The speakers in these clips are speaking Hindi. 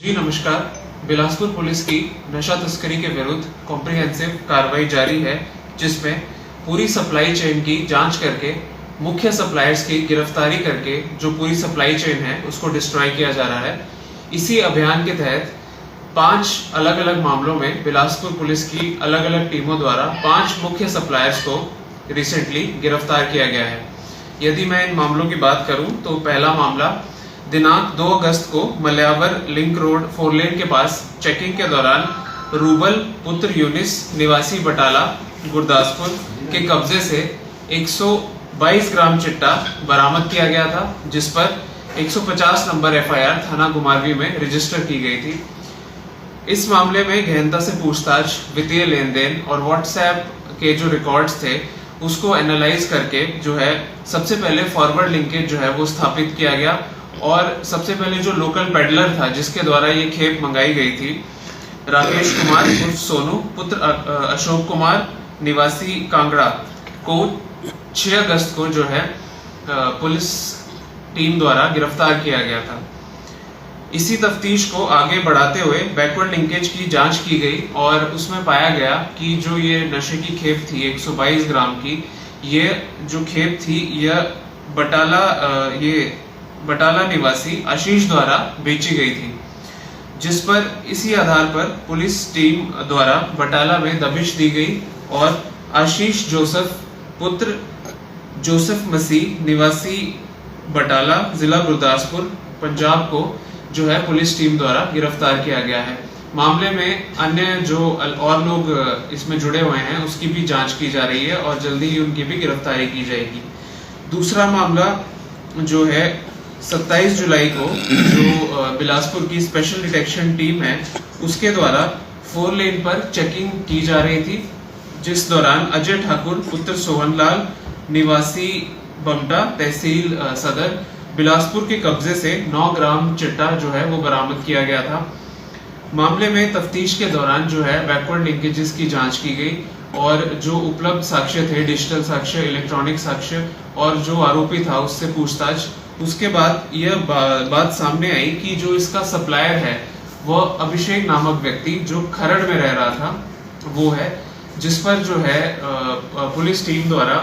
जी नमस्कार। बिलासपुर पुलिस की नशा तस्करी के विरुद्ध कॉम्प्रिहेंसिव कार्रवाई जारी है, जिसमें पूरी सप्लाई चेन की जांच करके मुख्य सप्लायर्स की गिरफ्तारी करके जो पूरी सप्लाई चेन है उसको डिस्ट्रॉय किया जा रहा है। इसी अभियान के तहत 5 अलग अलग मामलों में बिलासपुर पुलिस की अलग अलग टीमों द्वारा 5 मुख्य सप्लायर्स को रिसेंटली गिरफ्तार किया गया है। यदि मैं इन मामलों की बात करूं तो पहला मामला दिनांक 2 अगस्त को मल्यावर लिंक रोड 4 लेन के पास चेकिंग के दौरान रूबल पुत्र यूनिस निवासी बटाला गुरदासपुर के कब्जे से 122 ग्राम चिट्टा बरामद किया गया था, जिस पर 150 नंबर FIR थाना गुमारवी में रजिस्टर की गई थी। इस मामले में गहनता से पूछताछ, वित्तीय लेन देन और व्हाट्सएप के जो रिकॉर्ड्स थे उसको एनालाइज करके जो है सबसे पहले फॉरवर्ड लिंकेज जो है वो स्थापित किया गया और सबसे पहले जो लोकल पेडलर था जिसके द्वारा ये खेप मंगाई गई थी, राकेश कुमार उर्फ सोनू पुत्र अशोक कुमार निवासी कांगड़ा को 6 अगस्त को जो है पुलिस टीम द्वारा गिरफ्तार किया गया था। इसी तफ्तीश को आगे बढ़ाते हुए बैकवर्ड लिंकेज की जांच की गई और उसमें पाया गया कि जो ये नशे की खेप थी 122 ग्राम की, ये जो खेप थी यह बटाला निवासी आशीष द्वारा बेची गई थी, जिस पर इसी आधार पर पुलिस टीम द्वारा बटाला में दबिश दी गई और आशीष जोसेफ पुत्र जोसेफ मसीह निवासी बटाला जिला गुरदासपुर पंजाब को जो है पुलिस टीम द्वारा गिरफ्तार किया गया है। मामले में अन्य जो और लोग इसमें जुड़े हुए हैं उसकी भी जांच की जा रही है और जल्दी ही उनकी भी गिरफ्तारी की जाएगी। दूसरा मामला जो है 27 जुलाई को जो बिलासपुर की स्पेशल डिटेक्शन टीम है उसके द्वारा 4 लेन पर चेकिंग की जा रही थी, जिस दौरान अजय ठाकुर पुत्र सोहनलाल निवासी बमटा तहसील सदर बिलासपुर के कब्जे से 9 ग्राम चिट्टा जो है वो बरामद किया गया था। मामले में तफ्तीश के दौरान जो है बैकवर्ड लिंकेजेस की जांच की गई और जो उपलब्ध साक्ष्य थे, डिजिटल साक्ष्य, इलेक्ट्रॉनिक साक्ष्य और जो आरोपी था उससे पूछताछ, उसके बाद यह बात सामने आई कि जो इसका सप्लायर है वह अभिषेक नामक व्यक्ति जो खरड़ में रह रहा था वो है, जिस पर जो है पुलिस टीम द्वारा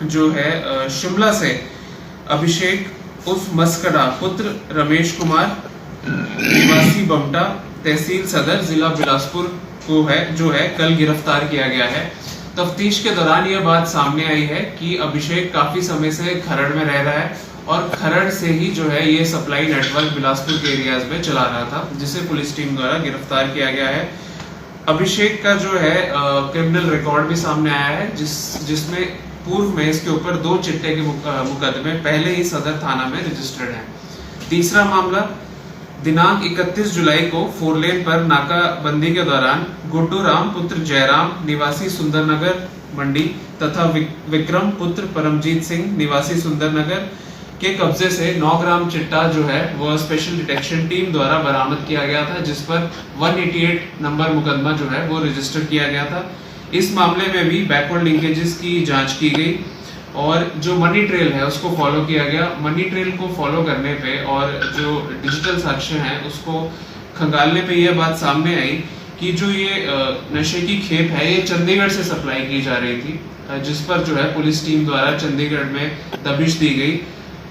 जो है शिमला से अभिषेक उर्फ मस्कड़ा पुत्र रमेश कुमार निवासी बमटा तहसील सदर जिला बिलासपुर को है जो है कल गिरफ्तार किया गया है। तफ्तीश के दौरान यह बात सामने आई है कि अभिषेक काफी समय से खरड़ में रह रहा है और खरड़ से ही जो है ये सप्लाई नेटवर्क बिलासपुर के एरियाज में चला रहा था, जिसे पुलिस टीम द्वारा गिरफ्तार किया गया है। अभिषेक का जो है क्रिमिनल रिकॉर्ड भी सामने आया है, जिसमें पूर्व में इसके ऊपर 2 चिट्टे के मुकदमे पहले ही सदर थाना में रजिस्टर्ड हैं। तीसरा मामला दिनांक 31 जुलाई को 4 लेन पर नाकाबंदी के दौरान गुड्डू राम पुत्र जयराम निवासी सुंदरनगर मंडी तथा विक्रम पुत्र परमजीत सिंह निवासी सुंदरनगर के कब्जे से 9 ग्राम चिट्टा जो है वह स्पेशल डिटेक्शन टीम द्वारा बरामद किया गया था, जिस पर 188 नंबर मुकदमा जो है वो रजिस्टर किया गया था। इस मामले में भी बैकवर्ड लिंकेजेस की जांच की गई और जो मनी ट्रेल है उसको फॉलो किया गया। मनी ट्रेल को फॉलो करने पे और जो डिजिटल साक्ष्य है उसको खंगालने पे यह बात सामने आई कि जो ये नशे की खेप है ये चंडीगढ़ से सप्लाई की जा रही थी, जिस पर जो है पुलिस टीम द्वारा चंडीगढ़ में दबिश दी गई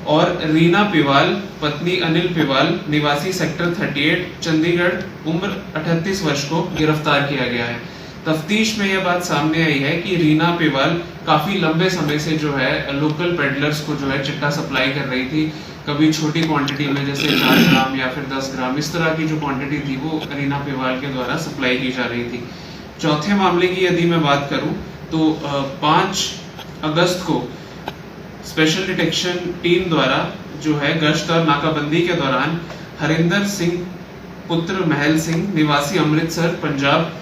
और रीना पिवाल पत्नी अनिल पिवाल निवासी सेक्टर 38 चंडीगढ़ उम्र 38 वर्ष को गिरफ्तार किया गया है। तफ्तीश में यह बात सामने आई है कि रीना पिवाल काफी लंबे समय से जो है लोकल पेडलर्स को जो है चिट्टा सप्लाई कर रही थी, कभी छोटी क्वांटिटी में जैसे 4 ग्राम या फिर 10 ग्राम, इस तरह की जो क्वांटिटी थी वो रीना पिवाल के द्वारा सप्लाई की जा रही थी। चौथे मामले की यदि मैं बात करूं तो 5 अगस्त को स्पेशल डिटेक्शन टीम द्वारा जो है गश्त और नाकाबंदी के दौरान हरिंदर सिंह पुत्र महल सिंह निवासी अमृतसर पंजाब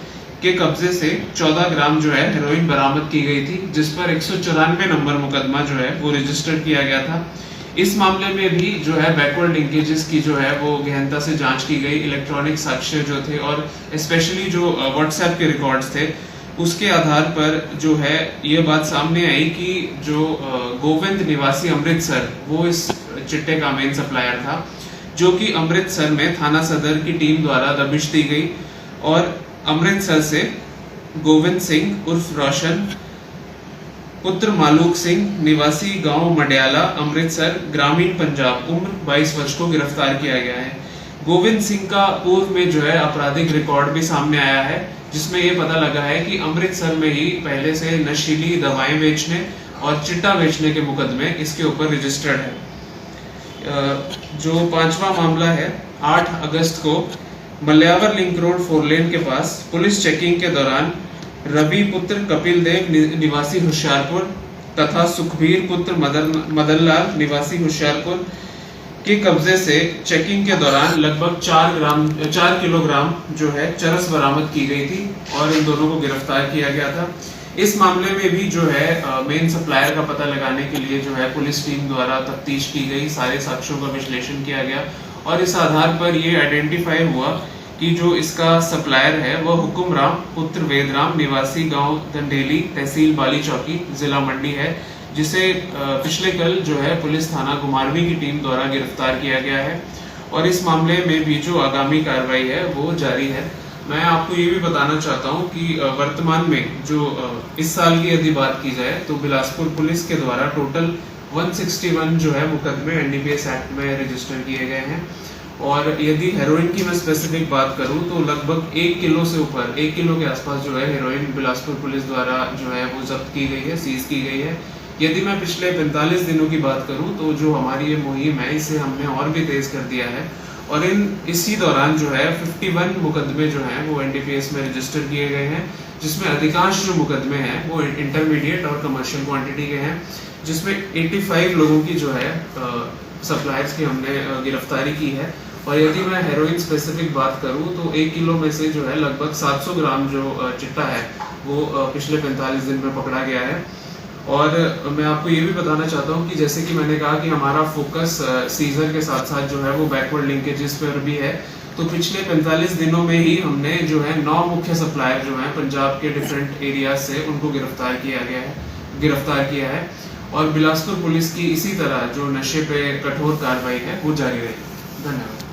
के कब्जे से 14 ग्राम जो है हेरोइन बरामद की गई थी, जिस पर 194 नंबर मुकदमा जो है वो रजिस्टर किया गया था। इस मामले में भी जो है बैकवर्ड लिंकेजेस की जो है वो गहनता से जांच की गई, इलेक्ट्रॉनिक साक्ष्य जो थे और स्पेशली जो व्हाट्सएप के रिकॉर्ड्स थे उसके आधार पर जो है ये बात सामने आई कि जो गोविंद निवासी अमृतसर वो इस चिट्टे का मेन सप्लायर था, जो कि अमृतसर में थाना सदर की टीम द्वारा दबिश दी गई और अमृतसर से गोविंद सिंह उर्फ रोशन पुत्र मालूक सिंह निवासी गांव मडियाला अमृतसर ग्रामीण पंजाब उम्र 22 वर्ष को गिरफ्तार किया गया है। गोविंद सिंह का पूर्व में जो है आपराधिक रिकॉर्ड भी सामने आया है, जिसमें ये पता लगा है कि अमृतसर में ही पहले से नशीली दवाएं बेचने और चिट्टा बेचने के मुकदमे इसके ऊपर रजिस्टर्ड है। जो पांचवा मामला है, 8 अगस्त को मल्यावर लिंक रोड 4 लेन के पास पुलिस चेकिंग के दौरान रवि पुत्र कपिल देव निवासी होशियारपुर तथा सुखबीर पुत्र मदनलाल निवासी होशियारपुर के कब्जे से चेकिंग के दौरान लगभग 4 किलोग्राम जो है चरस बरामद की गई थी और इन दोनों को गिरफ्तार किया गया था। इस मामले में भी जो है मेन सप्लायर का पता लगाने के लिए जो है पुलिस टीम द्वारा तफ्तीश की गई, सारे साक्ष्यों का विश्लेषण किया गया और इस आधार पर ये आइडेंटिफाई हुआ कि जो इसका सप्लायर है वह हुकुमराम पुत्र वेदराम निवासी गांव दंडेली तहसील बाली चौकी जिला मंडी है, जिसे पिछले कल जो है पुलिस थाना कुमारवी की टीम द्वारा गिरफ्तार किया गया है और इस मामले में भी जो आगामी कार्रवाई है वो जारी है। मैं आपको ये भी बताना चाहता हूँ कि वर्तमान में जो इस साल की यदि बात की जाए तो बिलासपुर पुलिस के द्वारा टोटल 161 जो है मुकदमे NDPS एक्ट में रजिस्टर किए गए हैं और यदि हेरोइन की मैं स्पेसिफिक बात करूं तो लगभग 1 किलो से ऊपर 1 किलो के आसपास जो है हेरोइन बिलासपुर पुलिस द्वारा जो है वो जब्त की गई है, सीज की गई है। यदि मैं पिछले 45 दिनों की बात करूं तो जो हमारी ये मुहिम है इसे हमने और भी तेज कर दिया है और इसी दौरान जो है 51 मुकदमे जो हैं वो NDPS में रजिस्टर किए गए हैं, जिसमें अधिकांश जो मुकदमे हैं वो इंटरमीडिएट और कमर्शियल क्वांटिटी के हैं, जिसमें 85 लोगों की जो है सप्लायर्स की हमने गिरफ्तारी की है। और यदि मैं हेरोइन स्पेसिफिक बात करूं तो 1 किलो में से जो है लगभग 700 ग्राम जो चिट्टा है वो पिछले 45 दिन में पकड़ा गया है। और मैं आपको ये भी बताना चाहता हूं कि जैसे कि मैंने कहा कि हमारा फोकस सीजर के साथ साथ जो है वो बैकवर्ड लिंकेजेस पर भी है, तो पिछले 45 दिनों में ही हमने जो है 9 मुख्य सप्लायर जो है पंजाब के डिफरेंट एरियाज से उनको गिरफ्तार किया है और बिलासपुर पुलिस की इसी तरह जो नशे पे कठोर कार्रवाई है वो जारी रहेगी। धन्यवाद।